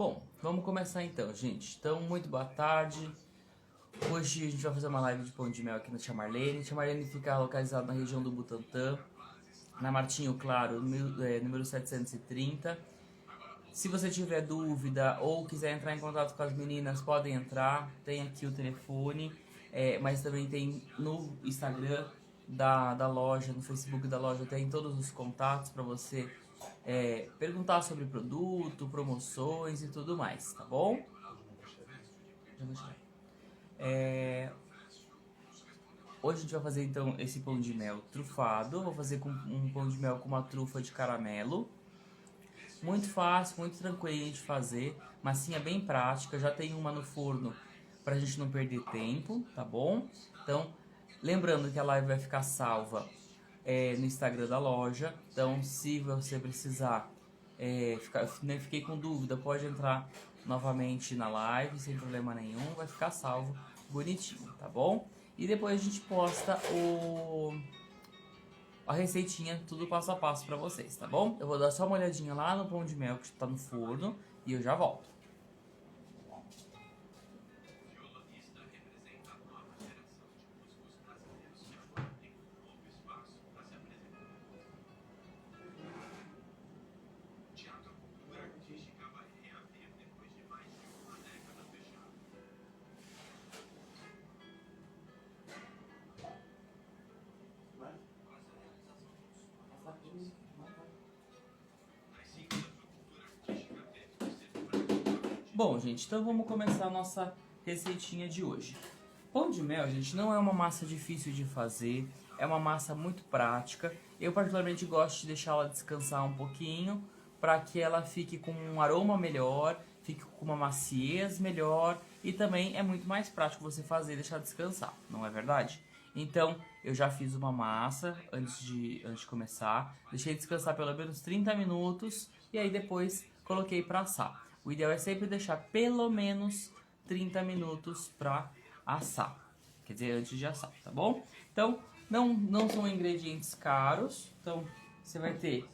Bom, vamos começar então, gente. Então, muito boa tarde. Hoje a gente vai fazer uma live de pão de mel aqui na Tia Marlene. Tia Marlene fica localizada na região do Butantã, na Martinho Claro, número 730. Se você tiver dúvida ou quiser entrar em contato com as meninas, podem entrar. Tem aqui o telefone, mas também tem no Instagram da loja, no Facebook da loja, tem todos os contatos para você perguntar sobre produto, promoções e tudo mais, tá bom? Hoje a gente vai fazer então esse pão de mel trufado. Vou fazer com um pão de mel com uma trufa de caramelo. Muito fácil, muito tranquilo de fazer, massinha bem prática. Já tem uma no forno pra gente não perder tempo, tá bom? Então, lembrando que a live vai ficar salva no Instagram da loja. Então, se você precisar, fiquei com dúvida, pode entrar novamente na live, sem problema nenhum. Vai ficar salvo bonitinho, tá bom? E depois a gente posta a receitinha, tudo passo a passo pra vocês, tá bom? Eu vou dar só uma olhadinha lá no pão de mel que tá no forno e eu já volto. Bom, gente, então vamos começar a nossa receitinha de hoje. Pão de mel, gente, não é uma massa difícil de fazer, é uma massa muito prática. Eu particularmente gosto de deixar ela descansar um pouquinho para que ela fique com um aroma melhor, fique com uma maciez melhor e também é muito mais prático você fazer e deixar descansar, não é verdade? Então, eu já fiz uma massa antes de começar, deixei descansar pelo menos 30 minutos e aí depois coloquei para assar. O ideal é sempre deixar pelo menos 30 minutos para assar. Quer dizer, antes de assar, tá bom? Então, não são ingredientes caros. Então, você vai ter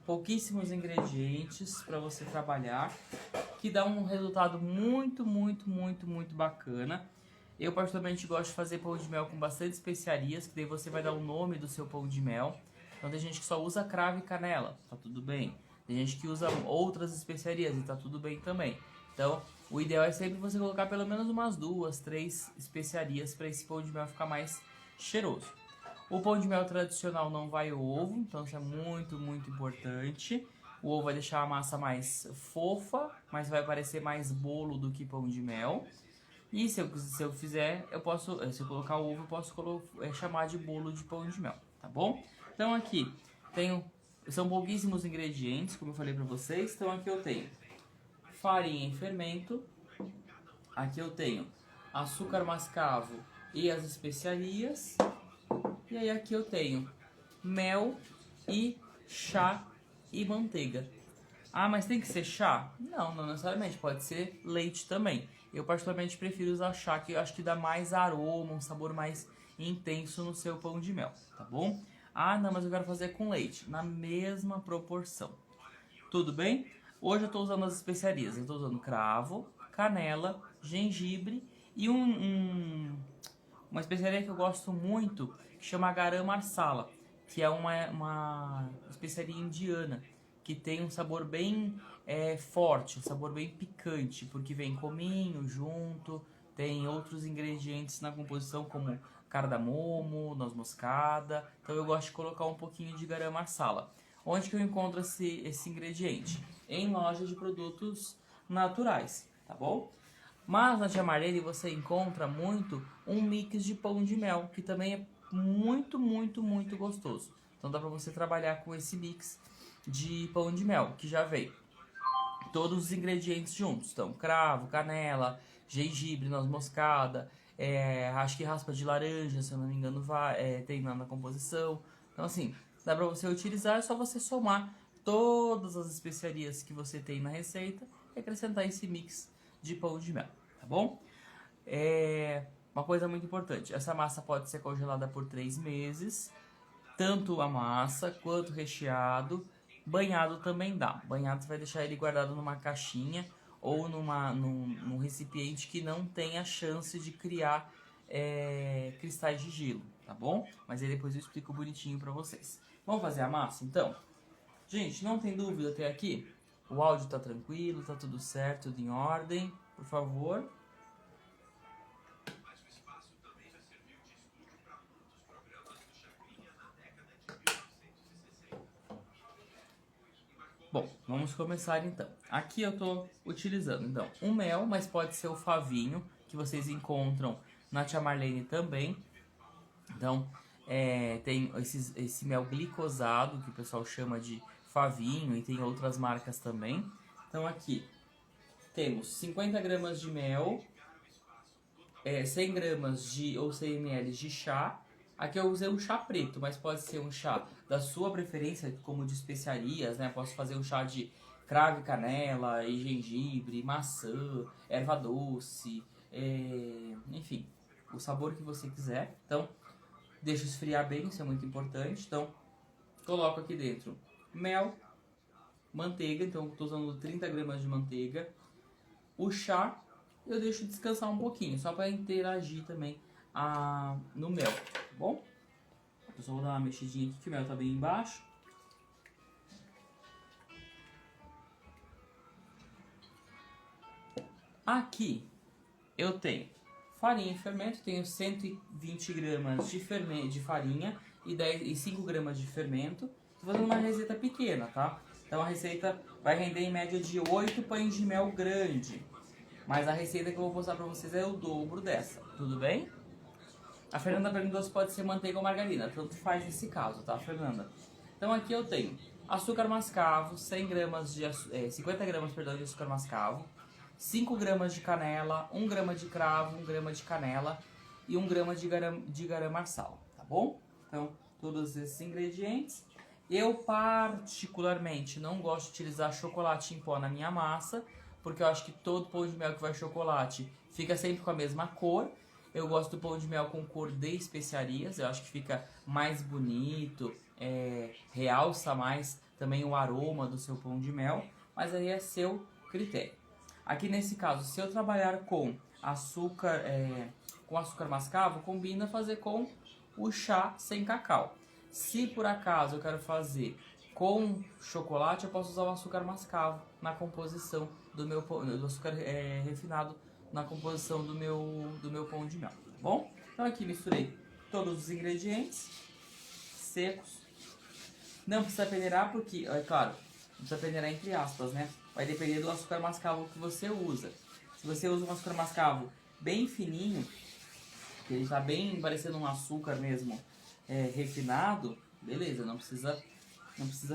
pouquíssimos ingredientes para você trabalhar, que dá um resultado muito bacana. Eu particularmente gosto de fazer pão de mel com bastante especiarias, que daí você vai dar o nome do seu pão de mel. Então tem gente que só usa cravo e canela, tá tudo bem. Tem gente que usa outras especiarias e tá tudo bem também. Então, o ideal é sempre você colocar pelo menos umas 2, 3 especiarias para esse pão de mel ficar mais cheiroso. O pão de mel tradicional não vai ovo, então isso é muito importante. O ovo vai deixar a massa mais fofa, mas vai parecer mais bolo do que pão de mel. E se eu fizer, se eu colocar o ovo, eu posso chamar de bolo de pão de mel, tá bom? Então aqui são pouquíssimos ingredientes, como eu falei pra vocês. Então aqui eu tenho farinha em fermento, aqui eu tenho açúcar mascavo e as especiarias, e aí aqui eu tenho mel e chá e manteiga. Ah, mas tem que ser chá? Não necessariamente, pode ser leite também. Eu particularmente prefiro usar chá, que eu acho que dá mais aroma, um sabor mais intenso no seu pão de mel, tá bom? Ah, não, mas eu quero fazer com leite, na mesma proporção. Tudo bem? Hoje eu estou usando as especiarias. Eu estou usando cravo, canela, gengibre e uma especiaria que eu gosto muito, que chama garam masala, que é uma especiaria indiana, que tem um sabor bem forte, um sabor bem picante, porque vem cominho junto, tem outros ingredientes na composição como cardamomo, noz moscada. Então eu gosto de colocar um pouquinho de garam masala. Onde que eu encontro esse ingrediente? Em lojas de produtos naturais, tá bom? Mas na Tia Marlene você encontra muito um mix de pão de mel, que também é muito gostoso. Então dá pra você trabalhar com esse mix de pão de mel, que já vem todos os ingredientes juntos. Então, cravo, canela, gengibre, noz moscada, acho que raspa de laranja, se eu não me engano, tem na composição. Então, assim, dá pra você utilizar, é só você somar todas as especiarias que você tem na receita e acrescentar esse mix de pão de mel, tá bom? Uma coisa muito importante, essa massa pode ser congelada por 3 meses, tanto a massa quanto o recheado. Banhado também dá. Banhado você vai deixar ele guardado numa caixinha ou num recipiente que não tenha chance de criar cristais de gelo, tá bom? Mas aí depois eu explico bonitinho pra vocês. Vamos fazer a massa, então? Gente, não tem dúvida até aqui? O áudio tá tranquilo, tá tudo certo, tudo em ordem, por favor. Bom, vamos começar então. Aqui eu tô utilizando, então, um mel, mas pode ser o favinho, que vocês encontram na Tia Marlene também. Então, tem esse mel glicosado, que o pessoal chama de favinho, e tem outras marcas também. Então aqui temos 50 gramas de mel, 100 gramas ou 100 ml de chá. Aqui eu usei um chá preto, mas pode ser um chá da sua preferência, como de especiarias, né? Posso fazer um chá de cravo e canela, e gengibre, maçã, erva doce, enfim, o sabor que você quiser. Então, deixa esfriar bem, isso é muito importante. Então, coloco aqui dentro mel, manteiga, então eu estou usando 30 gramas de manteiga. O chá eu deixo descansar um pouquinho, só para interagir também no mel, tá bom? Eu só vou dar uma mexidinha aqui que o mel tá bem embaixo. Aqui eu tenho farinha e fermento, tenho 120 gramas de farinha e 5 gramas de fermento. Estou fazendo uma receita pequena, tá? Então a receita vai render em média de 8 pães de mel grande. Mas a receita que eu vou mostrar pra vocês é o dobro dessa, tudo bem? A Fernanda perguntou se pode ser manteiga ou margarina, tanto faz nesse caso, tá, Fernanda? Então aqui eu tenho açúcar mascavo, 50 gramas de açúcar mascavo, 5 gramas de canela, 1 grama de cravo, 1 grama de canela e 1 grama de garam masala, tá bom? Então, todos esses ingredientes. Eu particularmente não gosto de utilizar chocolate em pó na minha massa, porque eu acho que todo pão de mel que vai chocolate fica sempre com a mesma cor. Eu gosto do pão de mel com cor de especiarias, eu acho que fica mais bonito, realça mais também o aroma do seu pão de mel, mas aí é seu critério. Aqui nesse caso, se eu trabalhar com açúcar mascavo, combina fazer com o chá sem cacau. Se por acaso eu quero fazer com chocolate, eu posso usar o açúcar mascavo na composição do açúcar refinado na composição do meu pão de mel, tá bom? Então aqui misturei todos os ingredientes secos. Não precisa peneirar porque, é claro, não precisa peneirar entre aspas, né? Vai depender do açúcar mascavo que você usa. Se você usa um açúcar mascavo bem fininho, que ele tá bem parecendo um açúcar mesmo refinado, beleza, não precisa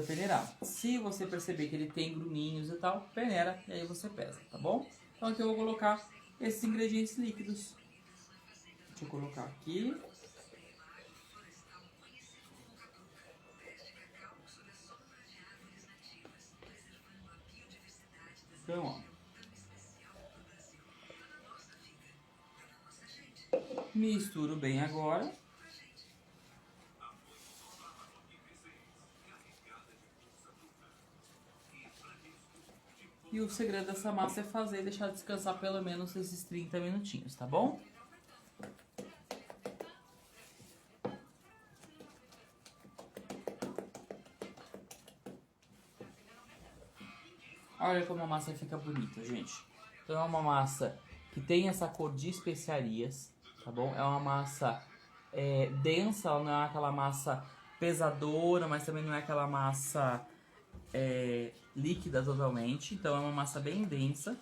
peneirar. Se você perceber que ele tem gruminhos e tal, peneira e aí você pesa, tá bom? Então aqui eu vou colocar esses ingredientes líquidos. Deixa eu colocar aqui. Então, ó. Misturo bem agora. E o segredo dessa massa é fazer e deixar descansar pelo menos esses 30 minutinhos, tá bom? Olha como a massa fica bonita, gente. Então é uma massa que tem essa cor de especiarias, tá bom? É uma massa densa, ela não é aquela massa pesadora, mas também não é aquela massa líquida totalmente. Então é uma massa bem densa,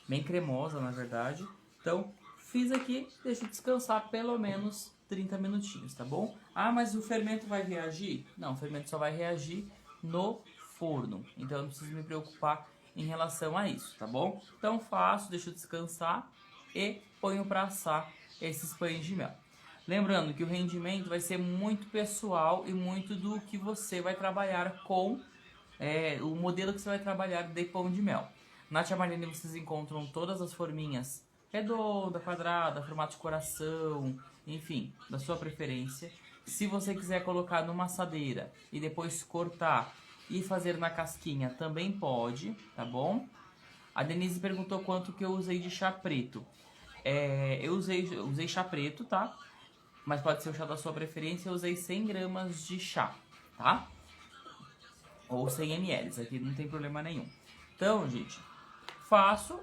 bem cremosa na verdade. Então fiz aqui, deixo descansar pelo menos 30 minutinhos, tá bom? Ah, mas o fermento vai reagir? Não, o fermento só vai reagir no forno, então eu não preciso me preocupar em relação a isso, tá bom? Então faço, deixo descansar e ponho para assar esses pães de mel. Lembrando que o rendimento vai ser muito pessoal e muito do que você vai trabalhar com o modelo que você vai trabalhar de pão de mel. Na Tia Marlene vocês encontram todas as forminhas redonda, quadrada, formato de coração, enfim, da sua preferência. Se você quiser colocar numa assadeira e depois cortar e fazer na casquinha, também pode, tá bom? A Denise perguntou quanto que eu usei de chá preto. Eu usei chá preto, tá? Mas pode ser o chá da sua preferência. Eu usei 100 gramas de chá, tá? Ou 100 ml, aqui não tem problema nenhum. Então, gente,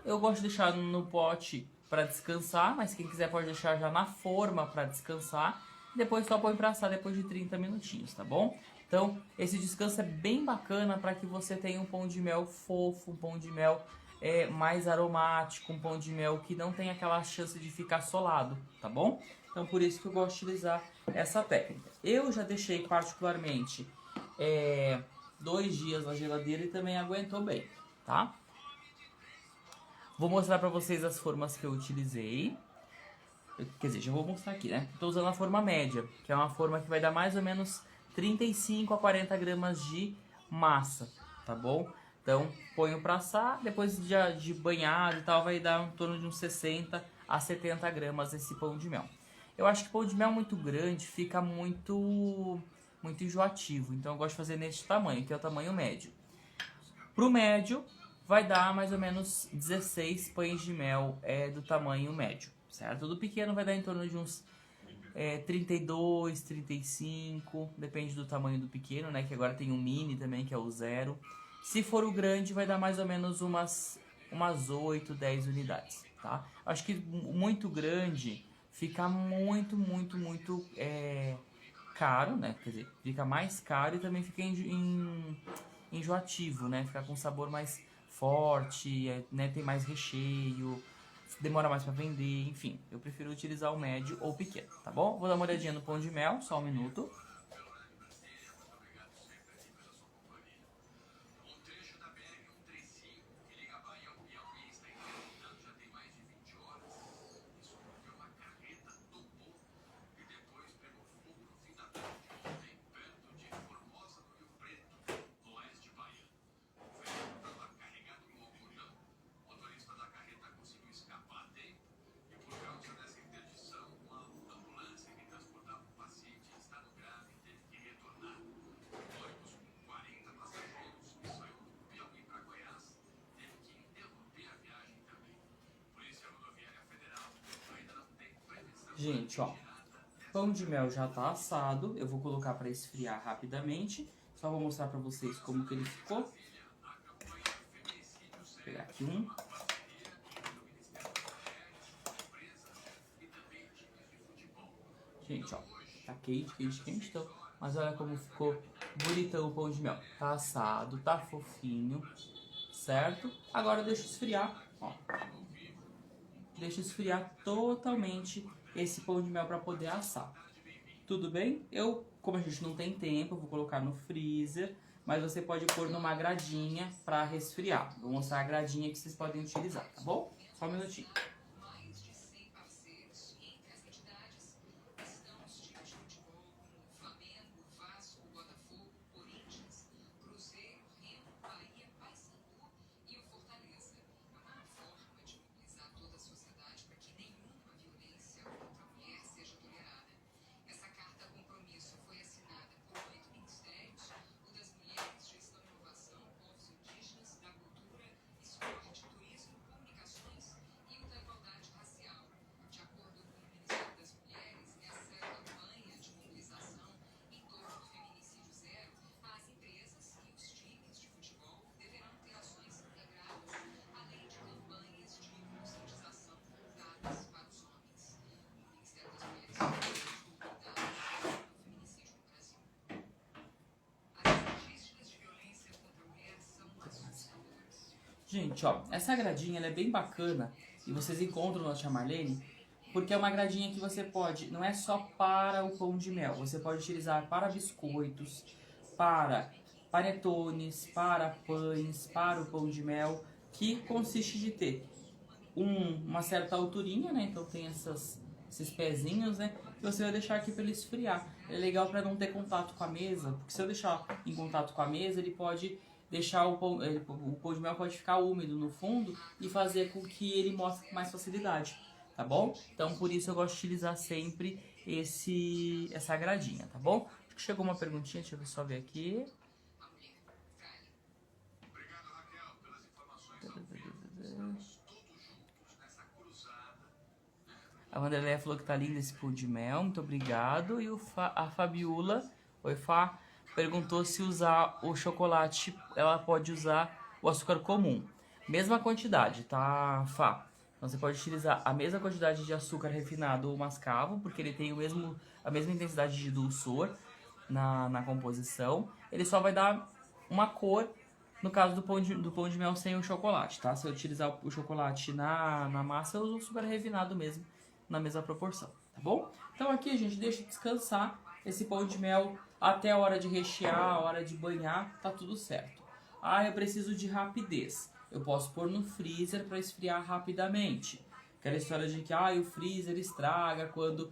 eu gosto de deixar no pote para descansar, mas quem quiser pode deixar já na forma para descansar. Depois só põe pra assar depois de 30 minutinhos, tá bom? Então, esse descanso é bem bacana para que você tenha um pão de mel fofo, um pão de mel mais aromático, um pão de mel que não tem aquela chance de ficar solado, tá bom? Então, por isso que eu gosto de utilizar essa técnica. Eu já deixei particularmente 2 dias na geladeira e também aguentou bem, tá? Vou mostrar pra vocês as formas que eu utilizei. Quer dizer, já vou mostrar aqui, né? Tô usando a forma média, que é uma forma que vai dar mais ou menos 35 a 40 gramas de massa, tá bom? Então, ponho pra assar, depois de banhado e tal, vai dar em torno de uns 60 a 70 gramas esse pão de mel. Eu acho que pão de mel muito grande fica muito enjoativo, então eu gosto de fazer nesse tamanho, que é o tamanho médio. Pro médio, vai dar mais ou menos 16 pães de mel do tamanho médio, certo? Do pequeno vai dar em torno de uns 32, 35, depende do tamanho do pequeno, né? Que agora tem um mini também, que é o 0. Se for o grande, vai dar mais ou menos umas 8, 10 unidades, tá? Acho que muito grande fica muito caro, né? Quer dizer, fica mais caro e também fica enjoativo, né? Fica com um sabor mais forte, né? Tem mais recheio, demora mais pra vender, enfim. Eu prefiro utilizar o médio ou o pequeno, tá bom? Vou dar uma olhadinha no pão de mel, só um minuto. Gente, ó, pão de mel já tá assado, eu vou colocar para esfriar rapidamente. Só vou mostrar para vocês como que ele ficou. Vou pegar aqui um. Gente, ó, tá quente, então. Mas olha como ficou bonitão o pão de mel. Tá assado, tá fofinho, certo? Agora deixa esfriar, ó. Deixa esfriar totalmente esse pão de mel para poder assar. Tudo bem? Como a gente não tem tempo, eu vou colocar no freezer, mas você pode pôr numa gradinha para resfriar. Vou mostrar a gradinha que vocês podem utilizar, tá bom? Só um minutinho. Gente, ó, essa gradinha ela é bem bacana e vocês encontram na Tia Marlene, porque é uma gradinha que você pode, não é só para o pão de mel, você pode utilizar para biscoitos, para panetones, para pães, para o pão de mel, que consiste de ter uma certa alturinha, né? Então tem esses pezinhos, né? E você vai deixar aqui para ele esfriar. É legal para não ter contato com a mesa, porque se eu deixar em contato com a mesa, ele pode deixar o pão de mel pode ficar úmido no fundo e fazer com que ele mostre com mais facilidade, tá bom? Então por isso eu gosto de utilizar sempre essa gradinha, tá bom? Acho que chegou uma perguntinha, deixa eu só ver aqui. A Vanderleia falou que tá lindo esse pão de mel, muito obrigado. E a Fabiola, oi Fá, perguntou se usar o chocolate, ela pode usar o açúcar comum. Mesma quantidade, tá, Fá? Então você pode utilizar a mesma quantidade de açúcar refinado ou mascavo, porque ele tem a mesma intensidade de dulçor na composição. Ele só vai dar uma cor no caso do pão de mel sem o chocolate, tá? Se eu utilizar o chocolate na massa, eu uso o açúcar refinado mesmo, na mesma proporção, tá bom? Então aqui a gente deixa descansar esse pão de mel até a hora de rechear, a hora de banhar, tá tudo certo. Ah, eu preciso de rapidez. Eu posso pôr no freezer para esfriar rapidamente. Aquela história de que o freezer estraga quando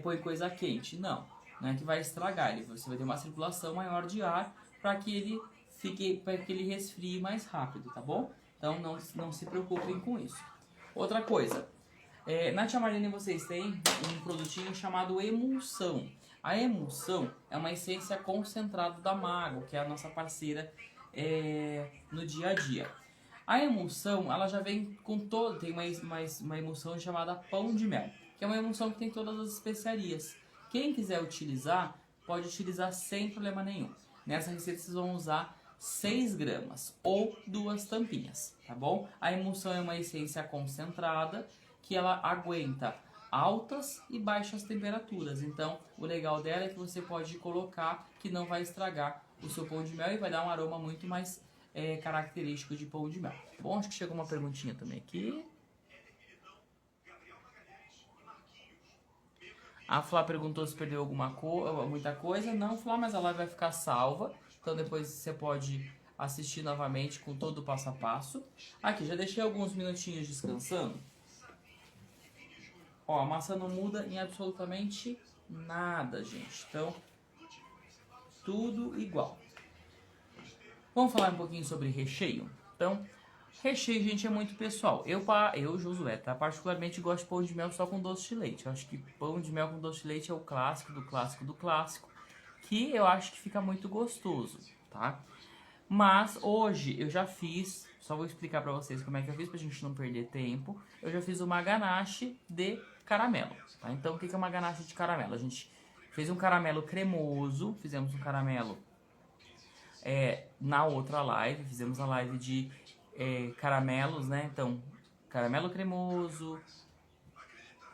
põe coisa quente. Não é que vai estragar. Você vai ter uma circulação maior de ar para que ele resfrie mais rápido, tá bom? Então não se preocupem com isso. Outra coisa, na Tia Marlene vocês têm um produtinho chamado emulsão. A emulsão é uma essência concentrada da Mago, que é a nossa parceira no dia a dia. A emulsão, ela já vem com tem uma emulsão chamada pão de mel, que é uma emulsão que tem todas as especiarias. Quem quiser utilizar, pode utilizar sem problema nenhum. Nessa receita vocês vão usar 6 gramas ou 2 tampinhas, tá bom? A emulsão é uma essência concentrada que ela aguenta altas e baixas temperaturas. Então, o legal dela é que você pode colocar que não vai estragar o seu pão de mel e vai dar um aroma muito mais característico de pão de mel. Bom, acho que chegou uma perguntinha também aqui. A Flá perguntou se perdeu muita coisa. Não, Flá, mas a live vai ficar salva. Então depois você pode assistir novamente com todo o passo a passo. Aqui, já deixei alguns minutinhos descansando. Ó, a massa não muda em absolutamente nada, gente. Então, tudo igual. Vamos falar um pouquinho sobre recheio? Então, recheio, gente, é muito pessoal. Eu Josué, tá? Particularmente gosto de pão de mel só com doce de leite. Eu acho que pão de mel com doce de leite é o clássico do clássico do clássico, que eu acho que fica muito gostoso, tá? Mas hoje eu já fiz, só vou explicar pra vocês como é que eu fiz pra gente não perder tempo. Eu já fiz uma ganache de caramelo, tá? Então, o que é uma ganache de caramelo? A gente fez um caramelo cremoso, fizemos um caramelo na outra live, fizemos a live de caramelos, né? Então, caramelo cremoso,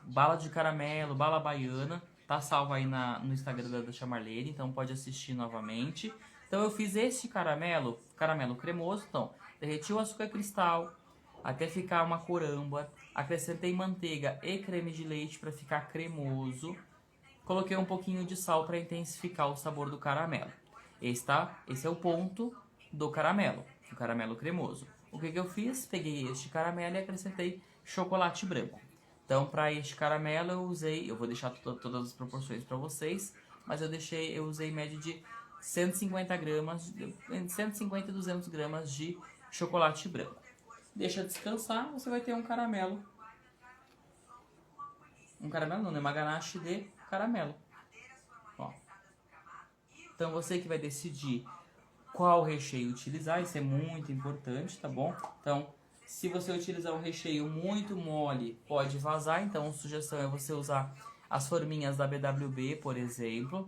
bala de caramelo, bala baiana, tá salvo aí no Instagram da Tia Marlene, então pode assistir novamente. Então eu fiz esse caramelo cremoso, então derreti o açúcar cristal até ficar uma cor âmbar, acrescentei manteiga e creme de leite para ficar cremoso, coloquei um pouquinho de sal para intensificar o sabor do caramelo. Esse é o ponto do caramelo cremoso. O que eu fiz? Peguei este caramelo e acrescentei chocolate branco. Então, para este caramelo eu vou deixar todas as proporções para vocês, mas eu usei em média de 150 e 200 gramas de chocolate branco. Deixa descansar, você vai ter um caramelo. Um caramelo não, né? Uma ganache de caramelo. Ó. Então, você que vai decidir qual recheio utilizar, isso é muito importante, tá bom? Então, se você utilizar um recheio muito mole, pode vazar. Então, a sugestão é você usar as forminhas da BWB, por exemplo,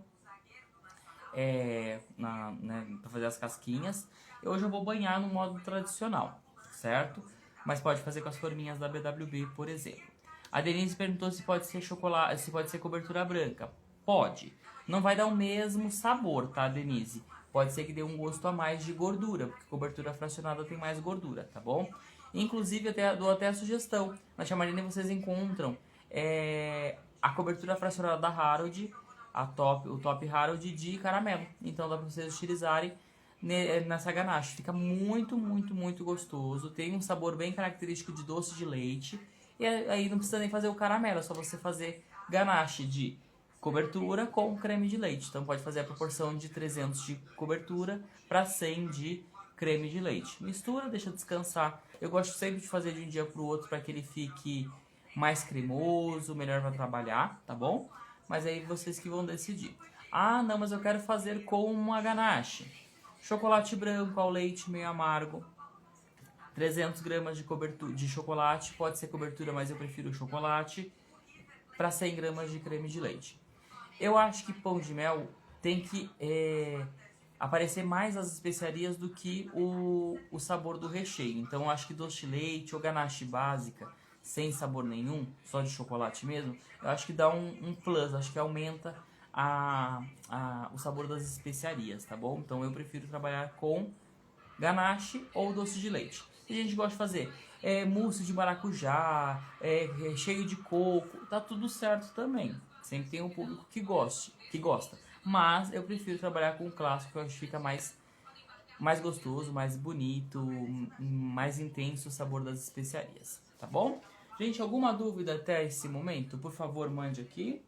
para fazer as casquinhas. Hoje eu vou banhar no modo tradicional, certo? Mas pode fazer com as forminhas da BWB, por exemplo. A Denise perguntou se pode ser chocolate, se pode ser cobertura branca. Pode. Não vai dar o mesmo sabor, tá, Denise? Pode ser que dê um gosto a mais de gordura, porque cobertura fracionada tem mais gordura, tá bom? Inclusive, eu dou até a sugestão. Na Tia Marlene vocês encontram a cobertura fracionada da Harold, o Top Harold de caramelo. Então dá pra vocês utilizarem nessa ganache. Fica muito, muito, muito gostoso. Tem um sabor bem característico de doce de leite. E aí não precisa nem fazer o caramelo, é só você fazer ganache de cobertura com creme de leite. Então pode fazer a proporção de 300 de cobertura para 100 de creme de leite. Mistura, deixa descansar. Eu gosto sempre de fazer de um dia para o outro para que ele fique mais cremoso, melhor para trabalhar, tá bom? Mas aí vocês que vão decidir. Ah, não, mas eu quero fazer com uma ganache. Chocolate branco ao leite meio amargo. 300 gramas de chocolate. Pode ser cobertura, mas eu prefiro chocolate. para 100 gramas de creme de leite. Eu acho que pão de mel tem que aparecer mais as especiarias do que o sabor do recheio. Então eu acho que doce de leite ou ganache básica, sem sabor nenhum, só de chocolate mesmo, eu acho que dá um plus, acho que aumenta o sabor das especiarias, tá bom? Então eu prefiro trabalhar com ganache ou doce de leite. E a gente gosta de fazer mousse de maracujá, recheio de coco, tá tudo certo também. Sempre tem um público que gosta. Mas eu prefiro trabalhar com o clássico, que eu acho que fica mais gostoso, mais bonito, mais intenso o sabor das especiarias, tá bom? Gente, alguma dúvida até esse momento? Por favor, mande aqui.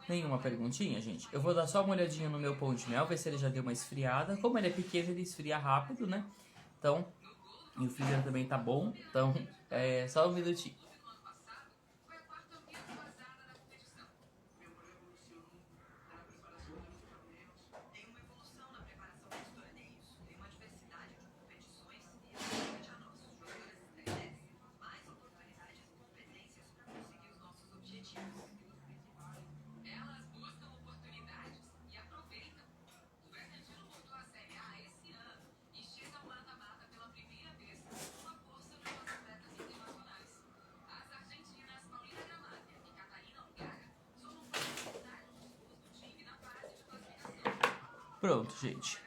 Nenhuma perguntinha, gente? Eu vou dar só uma olhadinha no meu pão de mel, ver se ele já deu uma esfriada. Como ele é pequeno, ele esfria rápido, né? Então, e o freezer também tá bom. Então, só um minutinho. Pronto, gente.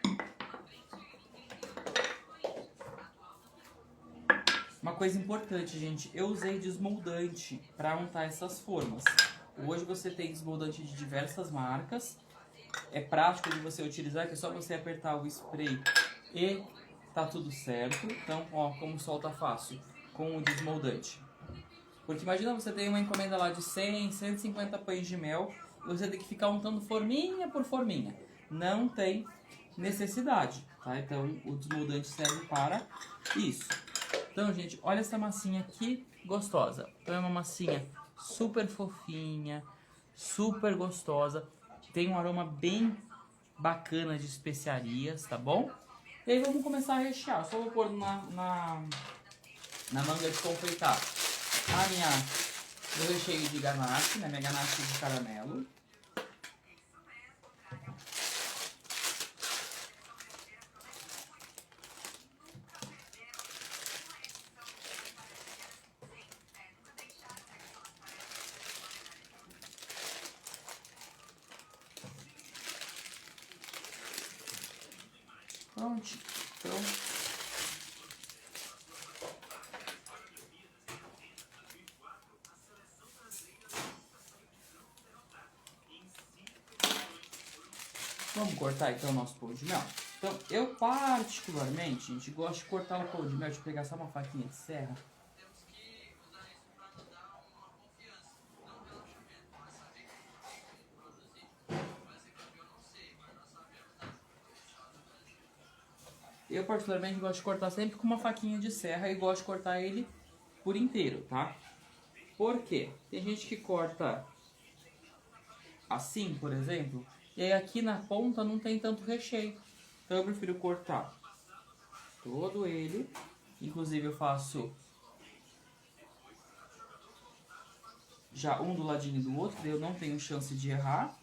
Uma coisa importante, gente, eu usei desmoldante para untar essas formas. Hoje você tem desmoldante de diversas marcas. É prático de você utilizar, que é só você apertar o spray e tá tudo certo. Então, ó, como solta fácil com o desmoldante. Porque imagina você tem uma encomenda lá de 100, 150 pães de mel e você tem que ficar untando forminha por forminha. Não tem necessidade, tá? Então o desmoldante serve para isso. Então, gente, olha essa massinha aqui gostosa. Então é uma massinha super fofinha, super gostosa. Tem um aroma bem bacana de especiarias, tá bom? E aí vamos começar a rechear. Só vou pôr na manga de confeitar meu recheio de ganache, né? Minha ganache de caramelo. Pronto, pronto. Vamos cortar então o nosso pão de mel? Então, eu particularmente, gente, gosto de cortar o pão de mel, de pegar só uma faquinha de serra. Eu particularmente gosto de cortar sempre com uma faquinha de serra e gosto de cortar ele por inteiro, tá? Por quê? Tem gente que corta assim, por exemplo, e aí aqui na ponta não tem tanto recheio. Então eu prefiro cortar todo ele. Inclusive eu faço já um do ladinho do outro, daí eu não tenho chance de errar.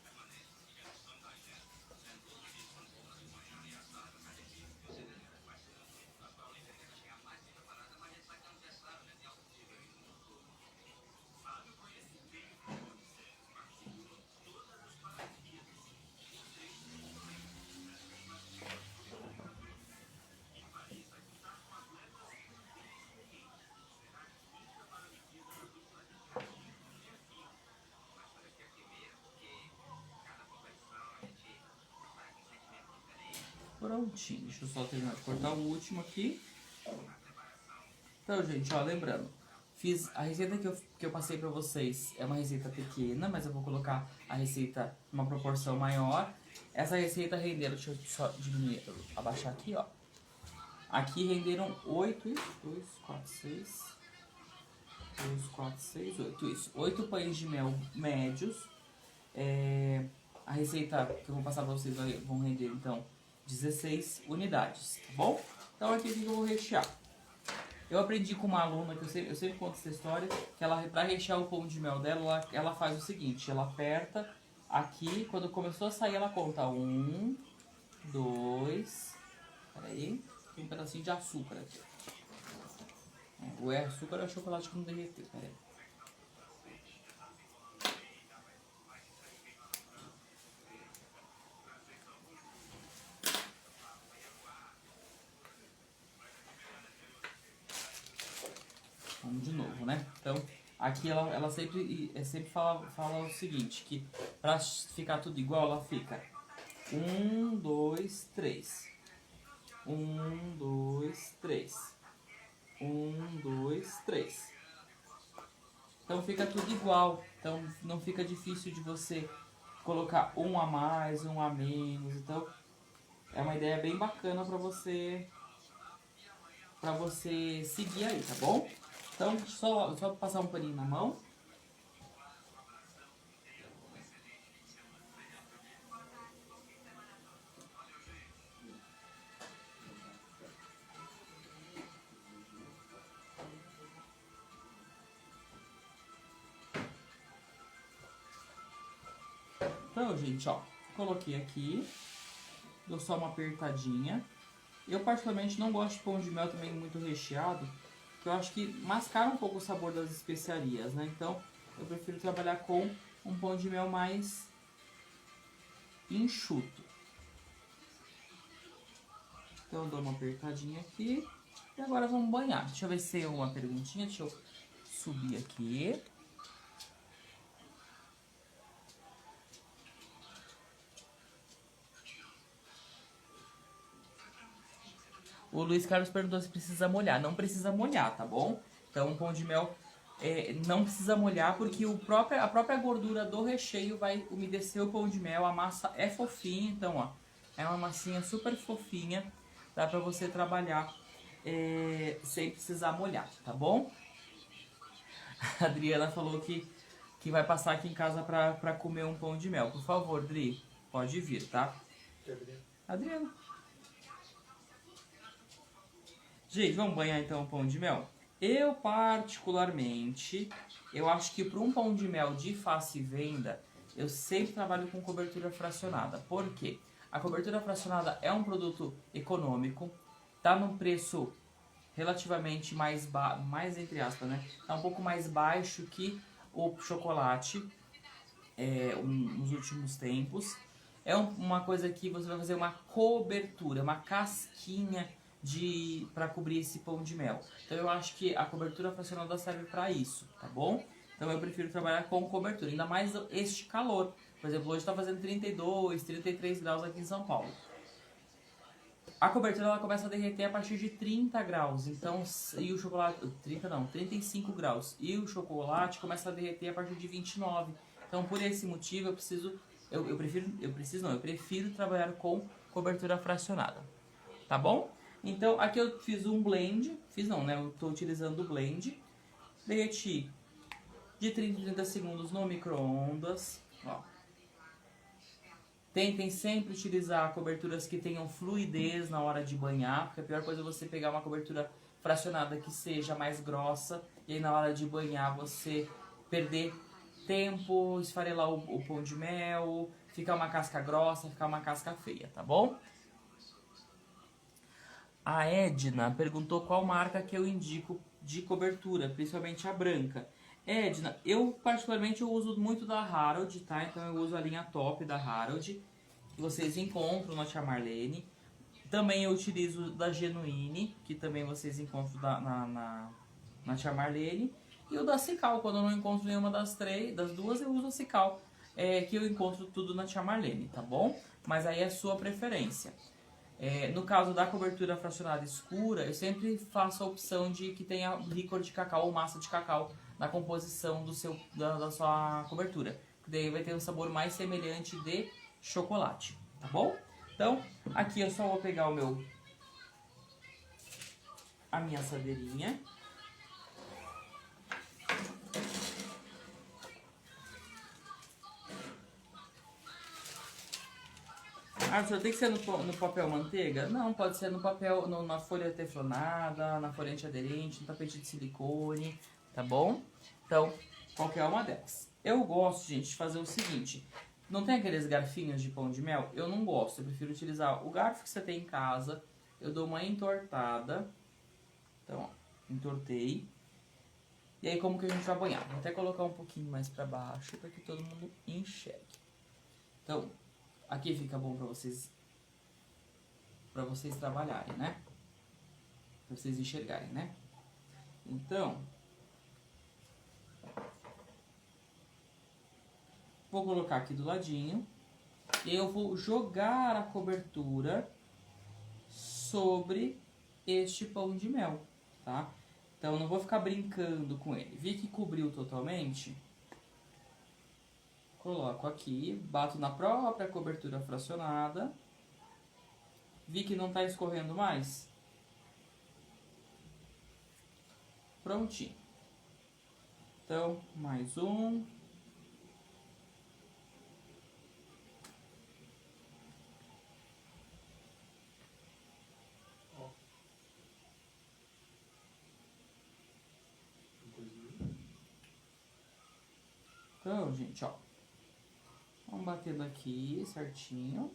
Prontinho, deixa eu só terminar de cortar o último aqui. Então, gente, ó, lembrando, fiz a receita que eu passei pra vocês, é uma receita pequena, mas eu vou colocar a receita numa proporção maior. Essa receita renderam, deixa eu só diminuir, abaixar aqui, ó. Aqui renderam 8, 2, 4, 6, 2, 4, 6, 8, isso. 8 pães de mel médios. A receita que eu vou passar pra vocês vão render, então, 16 unidades, tá bom? Então aqui o que eu vou rechear. Eu aprendi com uma aluna, que eu sempre conto essa história, que ela, pra rechear o pão de mel dela, ela faz o seguinte, ela aperta aqui, quando começou a sair ela conta 1, 2, peraí, tem um pedacinho de açúcar aqui. O açúcar é o chocolate que não derreteu, peraí. Vamos de novo, né? Então, aqui ela sempre fala o seguinte, que pra ficar tudo igual, ela fica 1, 2, 3. 1, 2, 3. 1, 2, 3. Então fica tudo igual. Então não fica difícil de você colocar um a mais, um a menos. Então é uma ideia bem bacana pra você seguir aí, tá bom? Então só passar um paninho na mão. Então, gente, ó, coloquei aqui, dou só uma apertadinha. Eu particularmente não gosto de pão de mel também muito recheado, porque eu acho que mascara um pouco o sabor das especiarias, né? Então, eu prefiro trabalhar com um pão de mel mais enxuto. Então, eu dou uma apertadinha aqui. E agora vamos banhar. Deixa eu ver se tem uma perguntinha. Deixa eu subir aqui. O Luiz Carlos perguntou se precisa molhar. Não precisa molhar, tá bom? Então, o pão de mel não precisa molhar porque a própria gordura do recheio vai umedecer o pão de mel. A massa é fofinha, então, ó. É uma massinha super fofinha. Dá pra você trabalhar sem precisar molhar, tá bom? A Adriana falou que vai passar aqui em casa pra comer um pão de mel. Por favor, Dri, pode vir, tá? Adriana. Gente, vamos banhar então o pão de mel? Eu, particularmente, eu acho que para um pão de mel de fácil venda, eu sempre trabalho com cobertura fracionada. Por quê? A cobertura fracionada é um produto econômico, tá num preço relativamente mais entre aspas, né? Tá um pouco mais baixo que o chocolate nos últimos tempos. É uma coisa que você vai fazer uma cobertura, uma casquinha para cobrir esse pão de mel. Então eu acho que a cobertura fracionada serve para isso, tá bom? Então eu prefiro trabalhar com cobertura, ainda mais este calor. Por exemplo, hoje está fazendo 32, 33 graus aqui em São Paulo. A cobertura ela começa a derreter a partir de 30 graus, então, e o chocolate, 35 graus, e o chocolate começa a derreter a partir de 29. Então, por esse motivo, eu prefiro trabalhar com cobertura fracionada, tá bom? Então, aqui eu fiz um blend, eu estou utilizando o blend, derreti de 30 em 30 segundos no micro-ondas, ó. Tentem sempre utilizar coberturas que tenham fluidez na hora de banhar, porque a pior coisa é você pegar uma cobertura fracionada que seja mais grossa e aí na hora de banhar você perder tempo, esfarelar o pão de mel, ficar uma casca grossa, ficar uma casca feia, tá bom? A Edna perguntou qual marca que eu indico de cobertura, principalmente a branca. Edna, eu particularmente uso muito da Harold, tá? Então eu uso a linha top da Harold, que vocês encontram na Tia Marlene. Também eu utilizo da Genuine, que também vocês encontram na Tia Marlene. E o da Cical, quando eu não encontro nenhuma das duas, eu uso a Cical, que eu encontro tudo na Tia Marlene, tá bom? Mas aí é sua preferência. No caso da cobertura fracionada escura, eu sempre faço a opção de que tenha licor de cacau ou massa de cacau na composição da sua cobertura. Daí vai ter um sabor mais semelhante de chocolate, tá bom? Então, aqui eu só vou pegar a minha assadeirinha. Ah, só tem que ser no papel manteiga? Não, pode ser no papel, na folha teflonada, na folha antiaderente, no tapete de silicone, tá bom? Então, qualquer uma delas. Eu gosto, gente, de fazer o seguinte. Não tem aqueles garfinhos de pão de mel? Eu não gosto, eu prefiro utilizar o garfo que você tem em casa. Eu dou uma entortada. Então, ó, entortei. E aí, como que a gente vai banhar? Vou até colocar um pouquinho mais pra baixo, para que todo mundo enxergue. Então, aqui fica bom pra vocês trabalharem, né? Pra vocês enxergarem, né? Então, vou colocar aqui do ladinho. E eu vou jogar a cobertura sobre este pão de mel, tá? Então, eu não vou ficar brincando com ele. Vi que cobriu totalmente. Coloco aqui, bato na própria cobertura fracionada. Vi que não tá escorrendo mais. Prontinho. Então, mais um. Então, gente, ó. Vamos batendo aqui certinho.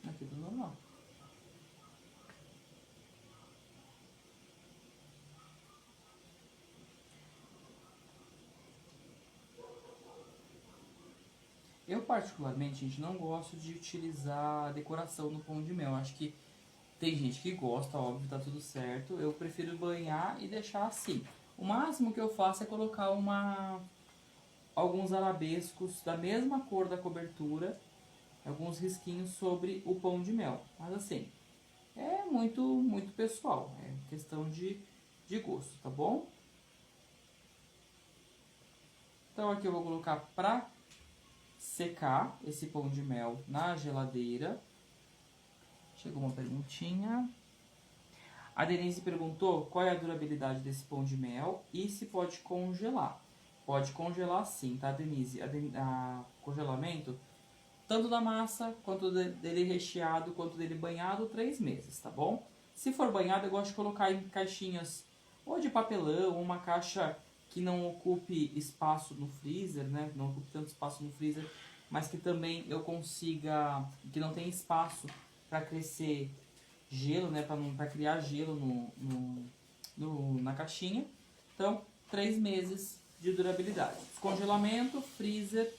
Aqui do normal. Eu, particularmente, gente, não gosto de utilizar decoração no pão de mel. Acho que tem gente que gosta, óbvio, tá tudo certo. Eu prefiro banhar e deixar assim. O máximo que eu faço é colocar alguns arabescos da mesma cor da cobertura, alguns risquinhos sobre o pão de mel. Mas assim, é muito pessoal, é questão de gosto, tá bom? Então aqui eu vou colocar pra secar esse pão de mel na geladeira. Chegou uma perguntinha. A Denise perguntou qual é a durabilidade desse pão de mel e se pode congelar. Pode congelar sim, tá, Denise? A congelamento, tanto da massa, quanto dele recheado, quanto dele banhado, 3 meses, tá bom? Se for banhado, eu gosto de colocar em caixinhas ou de papelão, ou uma caixa que não ocupe espaço no freezer, né? Não ocupe tanto espaço no freezer, mas que também eu consiga, que não tem espaço para crescer gelo, né? Para criar gelo na caixinha. Então, 3 meses de durabilidade. Descongelamento, freezer,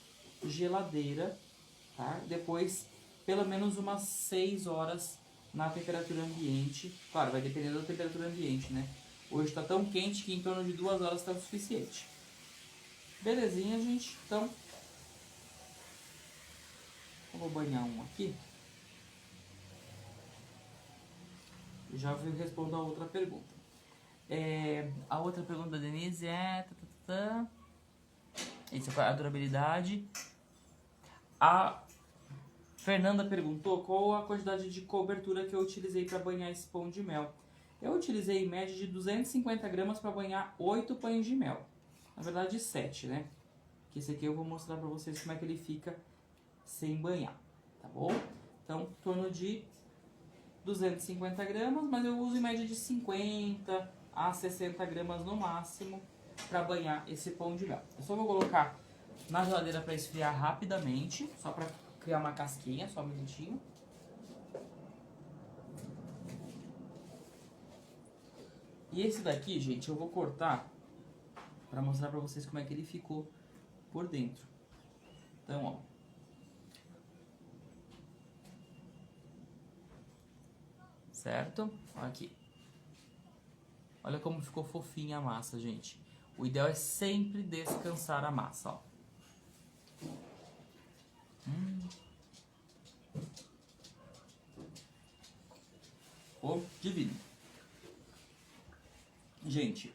geladeira, tá? Depois, pelo menos umas 6 horas na temperatura ambiente. Claro, vai depender da temperatura ambiente, né? Hoje está tão quente que em torno de 2 horas está o suficiente. Belezinha, gente? Então, eu vou banhar um aqui. Já vou responder a outra pergunta. A outra pergunta da Denise é... Isso é a durabilidade. A Fernanda perguntou qual a quantidade de cobertura que eu utilizei para banhar esse pão de mel. Eu utilizei em média de 250 gramas para banhar 8 pães de mel. Na verdade 7, né? Que esse aqui eu vou mostrar para vocês como é que ele fica sem banhar, tá bom? Então, em torno de 250 gramas, mas eu uso em média de 50 a 60 gramas no máximo para banhar esse pão de mel. Eu só vou colocar na geladeira para esfriar rapidamente, só para criar uma casquinha, só um minutinho. E esse daqui, gente, eu vou cortar para mostrar para vocês como é que ele ficou por dentro. Então, ó. Certo? Aqui. Olha como ficou fofinha a massa, gente. O ideal é sempre descansar a massa, ó. Ficou divino. Gente,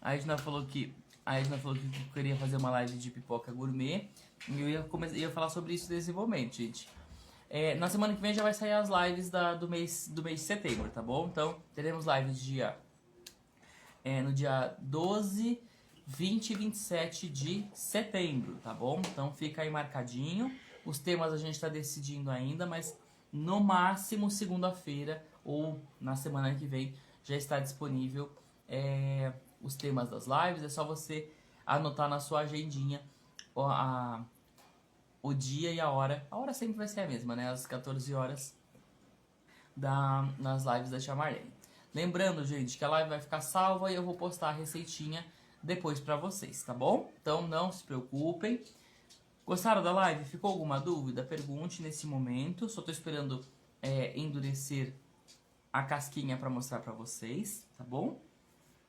a Edna falou que queria fazer uma live de pipoca gourmet. E eu ia falar sobre isso nesse momento, gente. Na semana que vem já vai sair as lives do mês de setembro, tá bom? Então, teremos lives no dia 12, 20 e 27 de setembro, tá bom? Então fica aí marcadinho. Os temas a gente tá decidindo ainda, mas no máximo segunda-feira ou na semana que vem já está disponível os temas das lives. É só você anotar na sua agendinha o dia e a hora. A hora sempre vai ser a mesma, né? Às 14 horas nas lives da Tia Marlene. Lembrando, gente, que a live vai ficar salva e eu vou postar a receitinha depois pra vocês, tá bom? Então não se preocupem. Gostaram da live? Ficou alguma dúvida? Pergunte nesse momento. Só tô esperando endurecer a casquinha pra mostrar pra vocês, tá bom?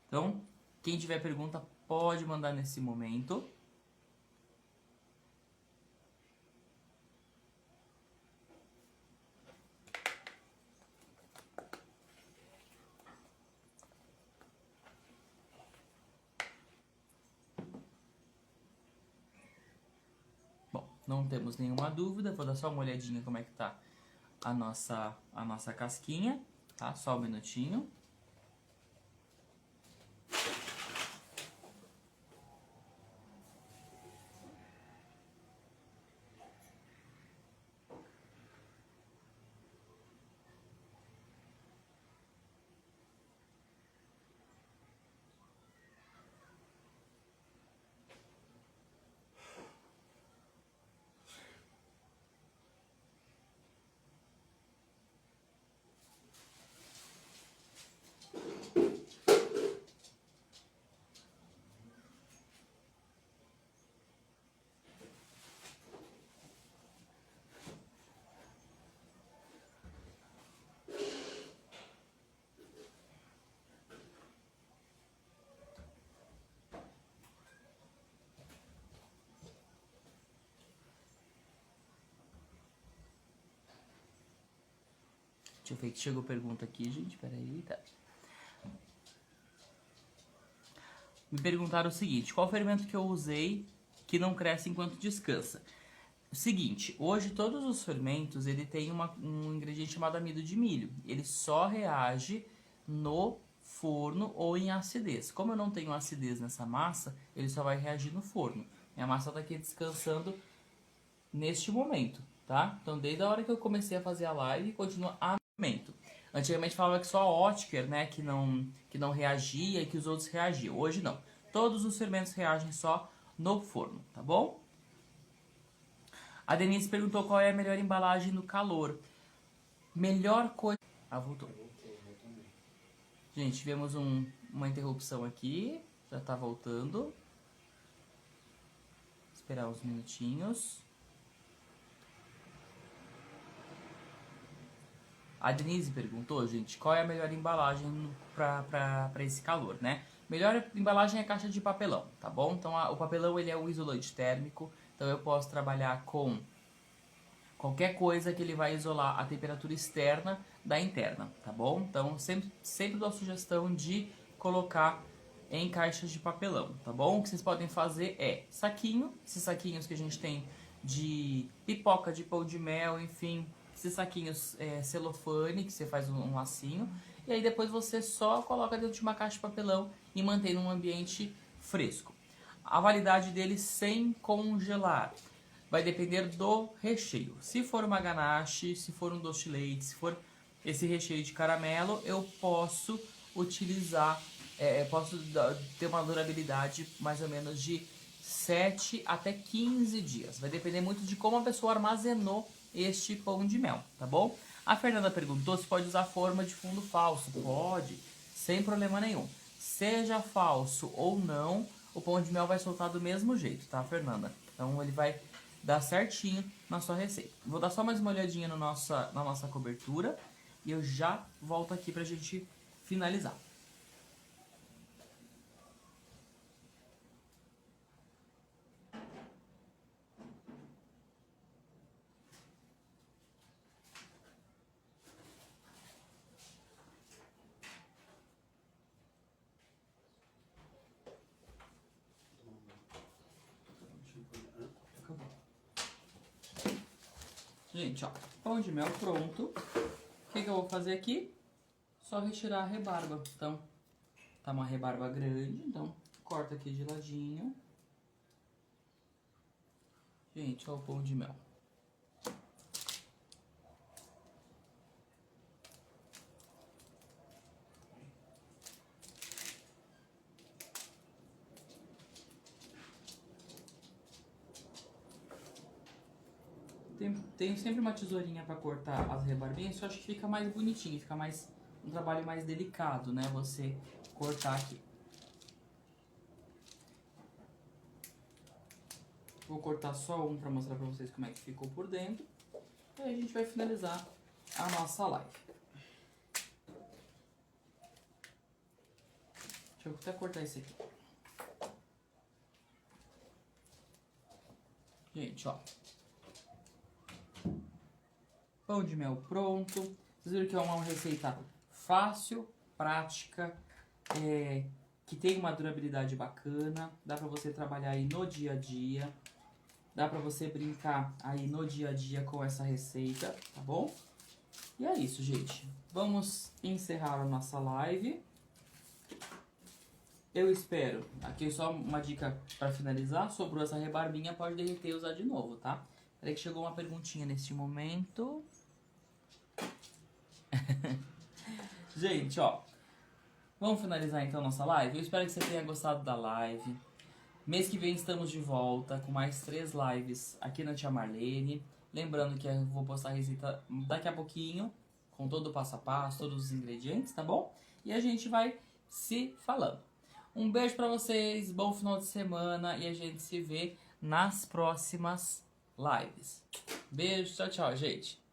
Então, quem tiver pergunta pode mandar nesse momento. Bom, não temos nenhuma dúvida. Vou dar só uma olhadinha como é que tá a nossa casquinha, tá? Só um minutinho. Deixa eu ver que chegou pergunta aqui, gente. Peraí, tá. Me perguntaram o seguinte: qual fermento que eu usei que não cresce enquanto descansa? O seguinte, hoje todos os fermentos ele tem um ingrediente chamado amido de milho. Ele só reage no forno ou em acidez. Como eu não tenho acidez nessa massa, ele só vai reagir no forno. Minha massa está aqui descansando neste momento, tá? Então desde a hora que eu comecei a fazer a live, continua a fermento. Antigamente falava que só a Oetker, né, que não reagia e que os outros reagiam. Hoje não. Todos os fermentos reagem só no forno, tá bom? A Denise perguntou qual é a melhor embalagem no calor. Melhor coisa... Ah, voltou. Gente, tivemos uma interrupção aqui. Já tá voltando. Esperar uns minutinhos. A Denise perguntou, gente, qual é a melhor embalagem para esse calor, né? Melhor embalagem é a caixa de papelão, tá bom? Então o papelão ele é um isolante térmico, então eu posso trabalhar com qualquer coisa que ele vai isolar a temperatura externa da interna, tá bom? Então sempre dou a sugestão de colocar em caixas de papelão, tá bom? O que vocês podem fazer é saquinho, esses saquinhos que a gente tem de pipoca, de pão de mel, enfim, esses saquinhos celofane, que você faz um lacinho, e aí depois você só coloca dentro de uma caixa de papelão e mantém num ambiente fresco. A validade dele sem congelar vai depender do recheio. Se for uma ganache, se for um doce de leite, se for esse recheio de caramelo, eu posso utilizar, posso ter uma durabilidade mais ou menos de 7 até 15 dias. Vai depender muito de como a pessoa armazenou este pão de mel, tá bom? A Fernanda perguntou se pode usar forma de fundo falso. Pode, sem problema nenhum. Seja falso ou não, o pão de mel vai soltar do mesmo jeito, tá, Fernanda? Então ele vai dar certinho na sua receita. Vou dar só mais uma olhadinha na nossa cobertura e eu já volto aqui pra gente finalizar. Gente, ó, pão de mel pronto. O que eu vou fazer aqui? Só retirar a rebarba. Então, tá uma rebarba grande, então corta aqui de ladinho. Gente, ó o pão de mel. Tenho sempre uma tesourinha pra cortar as rebarbinhas, só acho que fica mais bonitinho, fica mais um trabalho mais delicado, né? Você cortar aqui. Vou cortar só um pra mostrar pra vocês como é que ficou por dentro. E aí a gente vai finalizar a nossa live. Deixa eu até cortar esse aqui. Gente, ó. Pão de mel pronto. Vocês viram que é uma receita fácil, prática, que tem uma durabilidade bacana. Dá pra você trabalhar aí no dia a dia. Dá pra você brincar aí no dia a dia com essa receita, tá bom? E é isso, gente. Vamos encerrar a nossa live. Eu espero, aqui só uma dica pra finalizar, sobrou essa rebarbinha, pode derreter e usar de novo, tá? Peraí que chegou uma perguntinha neste momento. Gente, ó, vamos finalizar então nossa live? Eu espero que você tenha gostado da live. Mês que vem estamos de volta com mais 3 lives aqui na Tia Marlene. Lembrando que eu vou postar a receita daqui a pouquinho, com todo o passo a passo, todos os ingredientes, tá bom? E a gente vai se falando. Um beijo pra vocês, bom final de semana e a gente se vê nas próximas lives. Beijo, tchau, tchau, gente.